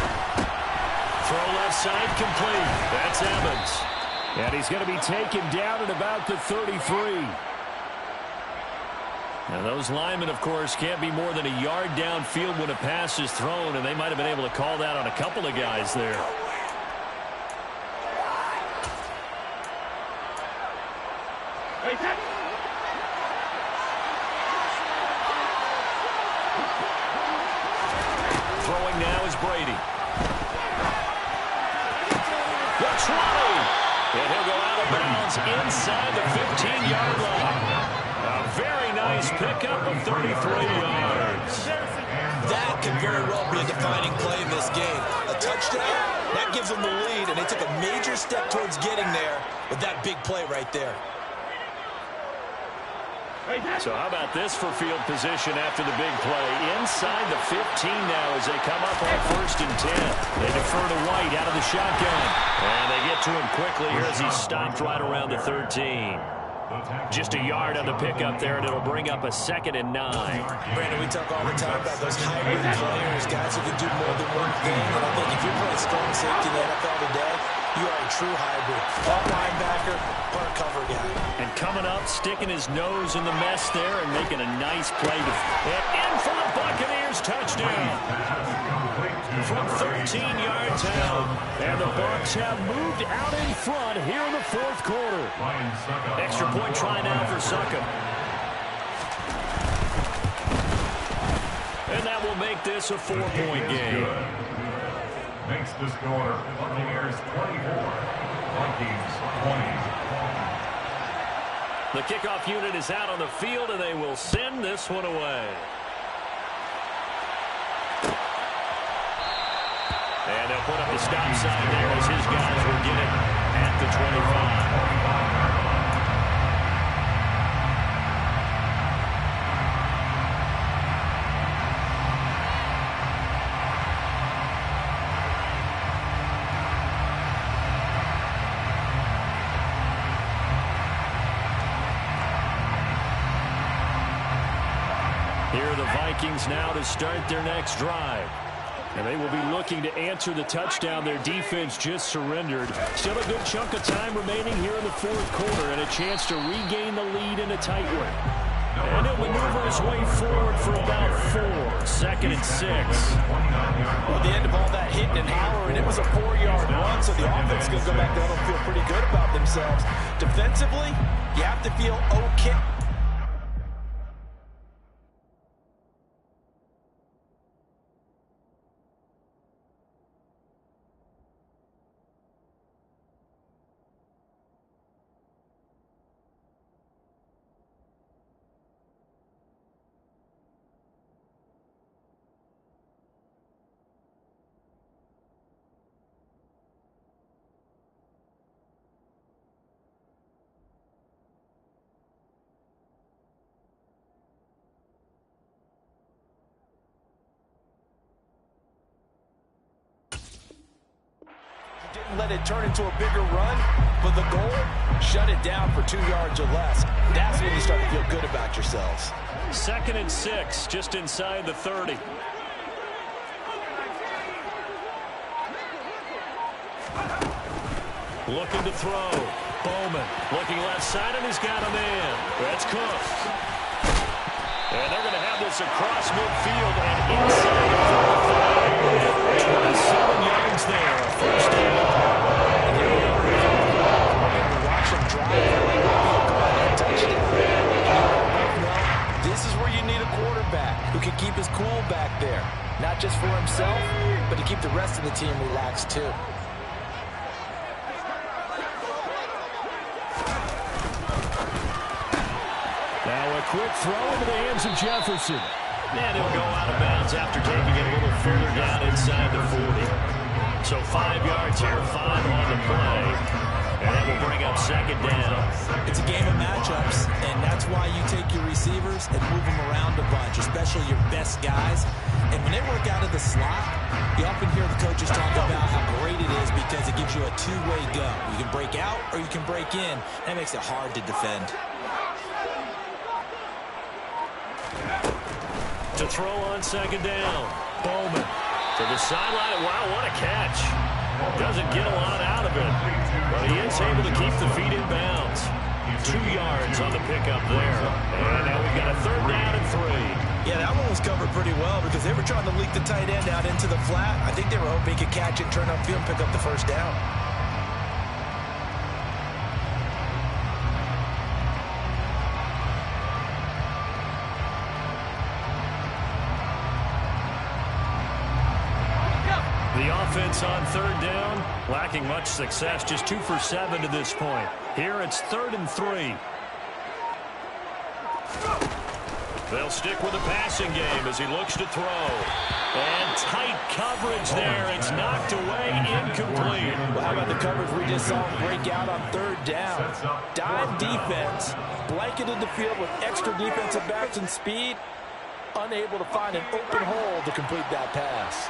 Throw left side complete. That's Evans. And he's going to be taken down at about the 33. Now those linemen, of course, can't be more than a yard downfield when a pass is thrown, and they might have been able to call that on a couple of guys there. Throwing now is Brady. And he'll go out of bounds inside the 15-yard line. A very nice pickup of 33 yards.
That could very well be a defining play in this game. A touchdown, that gives them the lead, and they took a major step towards getting there with that big play right there.
So how about this for field position after the big play? Inside the 15 now as they come up on 1st and 10. They defer to White out of the shotgun. And they get to him quickly here as he's stopped right around the 13. Just a yard on the pickup there, and it'll bring up a 2nd and 9.
Brandon, we talk all the time about those hybrid players, guys who can do more than one thing. And I think if you're playing strong safety in the NFL today, you are a true hybrid. Part linebacker, part cover guy.
And coming up, sticking his nose in the mess there and making a nice play. And in for the Buccaneers touchdown. from 13 yards out. And the Bucs have moved out in front here in the fourth quarter. Extra point try now for Suckup. And that will make this a 4-point game.
Makes the score Buccaneers 24, Vikings 20.
The kickoff unit is out on the field, and they will send this one away. And they'll put up the stop sign there as his guys will get it at the 25. Here are the Vikings now to start their next drive. And they will be looking to answer the touchdown their defense just surrendered. Still a good chunk of time remaining here in the fourth quarter and a chance to regain the lead in a tight one. And he'll maneuver his way forward for about 4. 2nd and 6.
Well, at the end of all that hitting and hollering, it was a 4-yard run, so the offense is going to go back down and feel pretty good about themselves. Defensively, you have to feel okay. Didn't let it turn into a bigger run, but the goal, shut it down for 2 yards or less. That's when you start to feel good about yourselves.
2nd and 6, just inside the 30. Looking to throw. Bowman looking left side, and he's got a man. That's Cook. And they're going to have this across midfield and inside the 45. 27 yards there. First down.
And here we are. Watch them drive. Touchdown. This is where you need a quarterback who can keep his cool back there. Not just for himself, but to keep the rest of the team relaxed too.
Now a quick throw into the hands of Jefferson. And he'll go out of bounds after taking it a little further down inside the 40. So 5 yards here, 5 on the play. And that will bring up 2nd down.
It's a game of matchups, and that's why you take your receivers and move them around a bunch, especially your best guys. And when they work out of the slot, you often hear the coaches talk about how great it is because it gives you a two-way go. You can break out or you can break in. That makes it hard to defend.
To throw on 2nd down. Bowman to the sideline. Wow, what a catch. Doesn't get a lot out of it, but he is able to keep the feet in bounds. 2 yards on the pickup there. And now we've got a 3rd down and 3.
Yeah, that one was covered pretty well because they were trying to leak the tight end out into the flat. I think they were hoping he could catch it, turn upfield, and pick up the 1st down.
The offense on 3rd down, lacking much success, just 2 for 7 to this point. Here it's 3rd and 3. They'll stick with the passing game as he looks to throw. And tight coverage there. It's knocked away, incomplete.
Well, how about the coverage we just saw him break out on 3rd down? Dive defense, blanketed the field with extra defensive backs and speed, unable to find an open hole to complete that pass.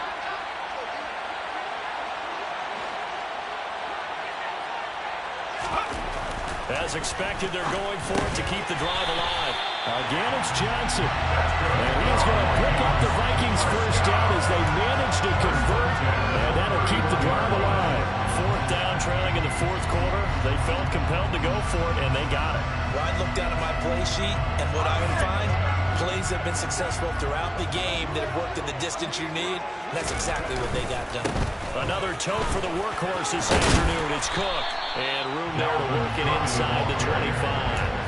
As expected, they're going for it to keep the drive alive. Again, it's Johnson. And he's going to pick up the Vikings' 1st down as they manage to convert. And that'll keep the drive alive. 4th down, trailing in the 4th quarter. They felt compelled to go for it, and they got it.
Well, I'd look down at my play sheet, and what I would find, plays have been successful throughout the game that have worked in the distance you need. And that's exactly what they got done.
Another tote for the workhorse this afternoon. It's Cook. And room there to work it inside the 25.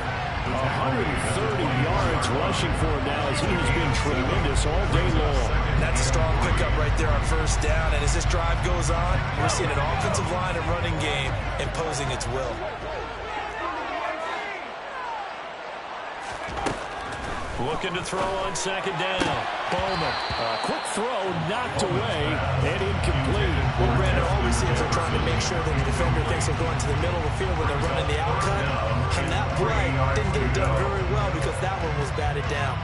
130 yards rushing for him now as he has been tremendous all day long.
That's a strong pickup right there on first down. And as this drive goes on, we're seeing an offensive line and running game imposing its will.
Looking to throw on second down. Bowman. Quick throw knocked away and incomplete.
Well, Brandon, all receivers are trying to make sure that the defender thinks they're going to the middle of the field when they're running the outcut. And that play didn't get it done very well because that one was batted down.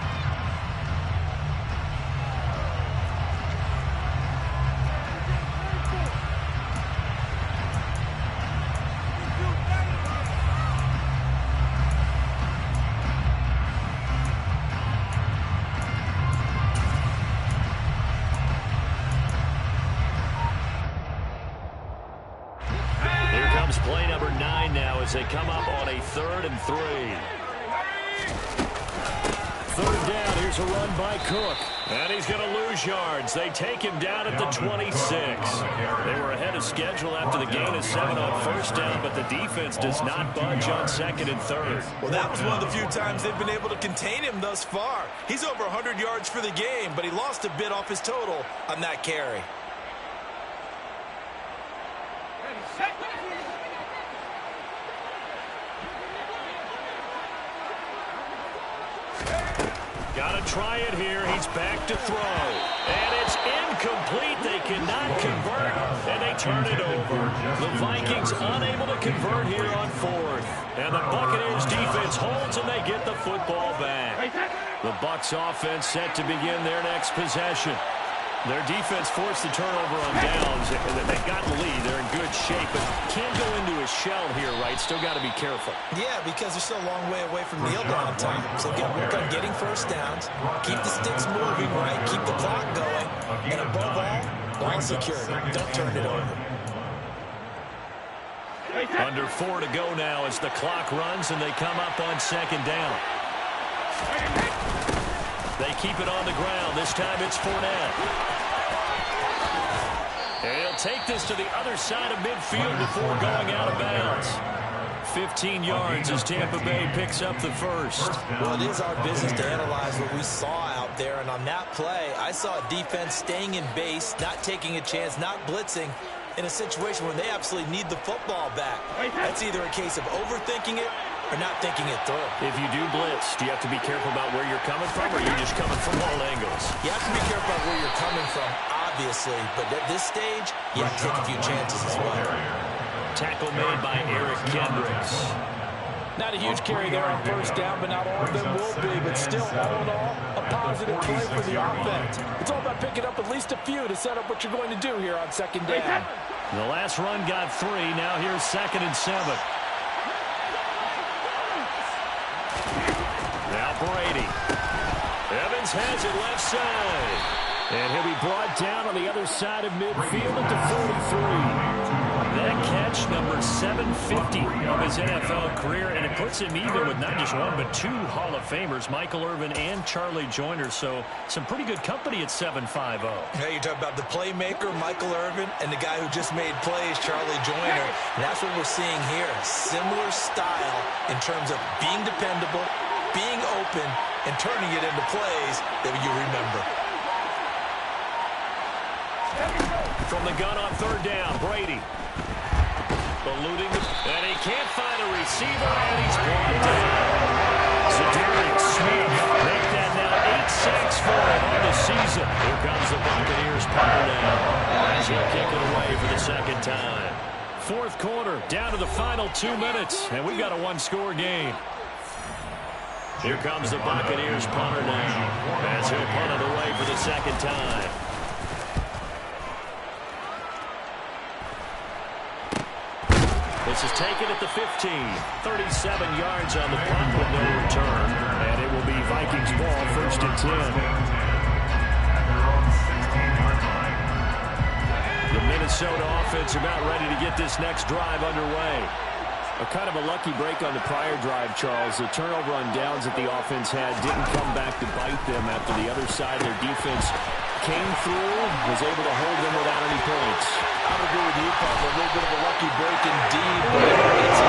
Play number 9 now as they come up on a 3rd and 3. Third down. Here's a run by Cook. And he's going to lose yards. They take him down at the 26. They were ahead of schedule after the gain of 7 on first down, but the defense does not budge on 2nd and 3rd.
Well, that was one of the few times they've been able to contain him thus far. He's over 100 yards for the game, but he lost a bit off his total on that carry.
Got to try it here. He's back to throw. And it's incomplete. They cannot convert. And they turn it over. The Vikings unable to convert here on 4th. And the Buccaneers defense holds and they get the football back. The Bucs offense set to begin their next possession. Their defense forced the turnover on downs. They've got the lead. They're in good shape, but can't go into a shell here, right? Still got to be careful.
Yeah, because they're still a long way away from kneel down time. So get work on getting first downs, keep the sticks moving, right? Keep the clock going, and above all, ball security. Don't turn it over.
Under 4 to go now as the clock runs and they come up on 2nd down. They keep it on the ground. This time it's Fournette. And he'll take this to the other side of midfield before going out of bounds. 15 yards as Tampa Bay picks up the first.
Well, it is our business to analyze what we saw out there. And on that play, I saw a defense staying in base, not taking a chance, not blitzing in a situation where they absolutely need the football back. That's either a case of overthinking it or not thinking it through.
If you do blitz, do you have to be careful about where you're coming from, or are you just coming from all angles?
You have to be careful about where you're coming from, obviously. But at this stage, you have to take a few chances as well.
Tackle made by Eric Kendricks.
Not a huge carry there on first down, but not all of them will be. But still, all in all, a positive play for the offense. It's all about picking up at least a few to set up what you're going to do here on 2nd down.
The last run got 3. Now here's 2nd and 7. Now Brady. Evans has it left side. And he'll be brought down on the other side of midfield at the 43. That catch, number 750 of his NFL career, and it puts him even with not just one but 2 Hall of Famers, Michael Irvin and Charlie Joyner. So some pretty good company at 750.
Yeah, you talk about the playmaker, Michael Irvin, and the guy who just made plays, Charlie Joyner. And that's what we're seeing here. Similar style in terms of being dependable, being open, and turning it into plays that you remember.
From the gun on 3rd down, Brady. Eluding, and he can't find a receiver, and he's brought down. Za'Darius Smith make that now 8 sacks for him on the season. Here comes the Buccaneers punter now as he'll kick it away for the 2nd time. 4th quarter, down to the final 2 minutes, and we've got a 1-score game. Here comes the Buccaneers punter now as he'll punt it away for the 2nd time. This is taken at the 15. 37 yards on the punt with no return. And it will be Vikings ball, 1st and 10. The Minnesota offense about ready to get this next drive underway. A kind of a lucky break on the prior drive, Charles. The turnover on downs that the offense had didn't come back to bite them after the other side of their defense came through, was able to hold them without any points.
I would agree with you, Paul. A little bit of a lucky break indeed, but it's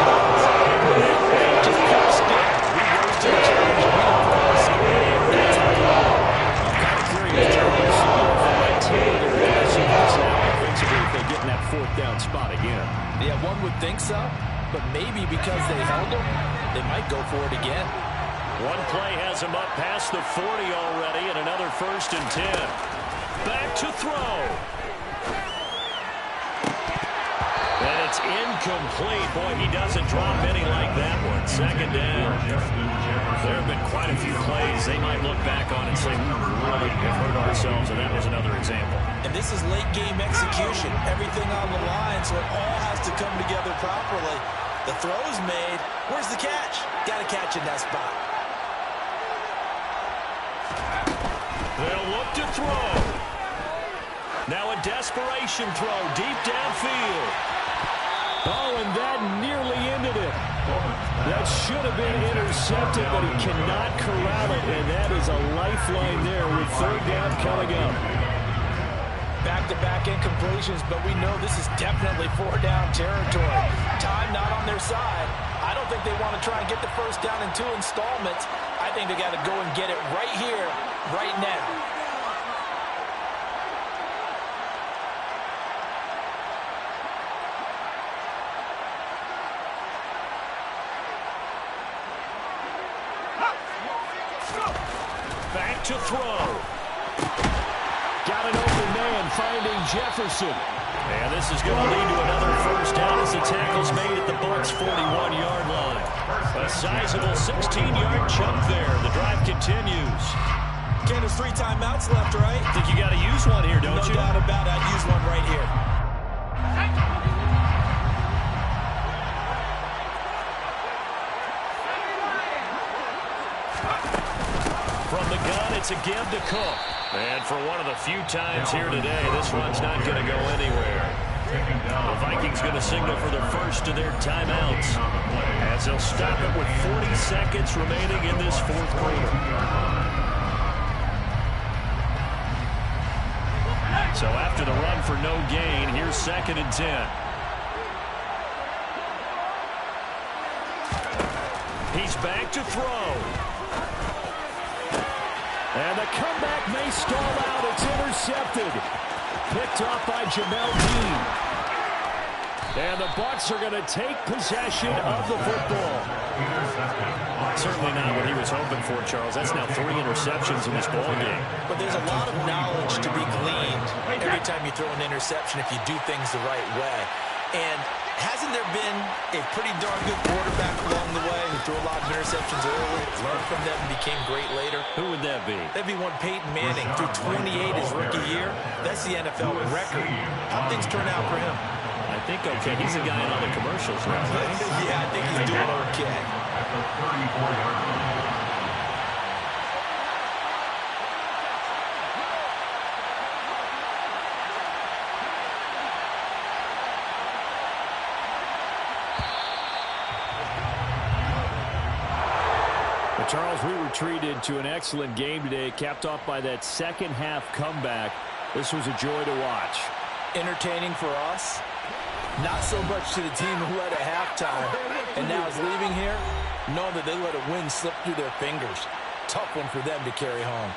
just kept still. We rose to the challenge. We don't want to score. That's our problem.
I'm kind of curious, Charles, if they might tailor their passing now offensively if they get in that fourth down spot again.
Yeah, one would think so, but maybe because they held them, they might go for it again.
One play has him up past the 40 already, and another 1st and 10. Back to throw. And it's incomplete. Boy, he doesn't drop any like that one. 2nd down. There have been quite a few plays they might look back on and say, we really have hurt ourselves, and that was another example.
And this is late-game execution. Everything on the line, so it all has to come together properly. The throw's made. Where's the catch? Got to catch in that spot.
They'll look to throw. Now a desperation throw deep downfield. Oh, and that nearly ended it. That should have been intercepted, but he cannot corral it, and that is a lifeline there with 3rd down coming up.
Back-to-back incompletions, but we know this is definitely 4-down territory. Time not on their side. I don't think they want to try and get the 1st down in 2 installments. I think they got to go and get it right here, right now.
Back to throw. Got an open man finding Jefferson. And this is going to lead to another 1st down as the tackle's made at the Bucs' 41-yard line. A sizable 16-yard chunk there. The drive continues.
Ken, there's 3 timeouts left, right?
I think you got to use one here, don't you?
No doubt about it. I'd use one right here.
From the gun, it's a give to Cook. And for one of the few times here today, this one's not going to go anywhere. The Vikings going to signal for the first of their timeouts as they'll stop it with 40 seconds remaining in this 4th quarter. So after the run for no gain, here's 2nd and 10. He's back to throw. And the comeback may stall out. It's intercepted. Picked off by Jamel Dean. And the Bucs are going to take possession of the football. Certainly not what he was hoping for, Charles. That's now 3 interceptions in this ball game.
But there's a lot of knowledge to be gleaned every time you throw an interception if you do things the right way. And hasn't there been a pretty darn good quarterback along the way who threw a lot of interceptions early, learned from them, and became great later?
Who would that be?
That'd be one Peyton Manning, threw 28 his rookie year. That's the NFL record. How'd things turn out for him?
I think okay. He's the guy in all the commercials now, right?
Yeah, I think he's doing okay.
At the 34-yard line.
Charles, we were treated to an excellent game today, capped off by that 2nd half comeback. This was a joy to watch.
Entertaining for us, not so much to the team who led at halftime and now is leaving here, knowing that they let a win slip through their fingers. Tough one for them to carry home.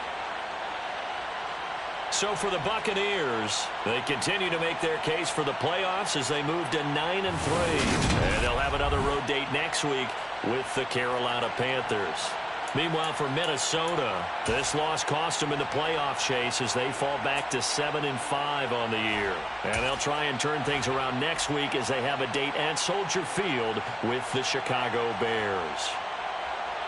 So for the Buccaneers, they continue to make their case for the playoffs as they move to 9-3. And they'll have another road date next week with the Carolina Panthers. Meanwhile, for Minnesota, this loss cost them in the playoff chase as they fall back to 7-5 on the year. And they'll try and turn things around next week as they have a date at Soldier Field with the Chicago Bears.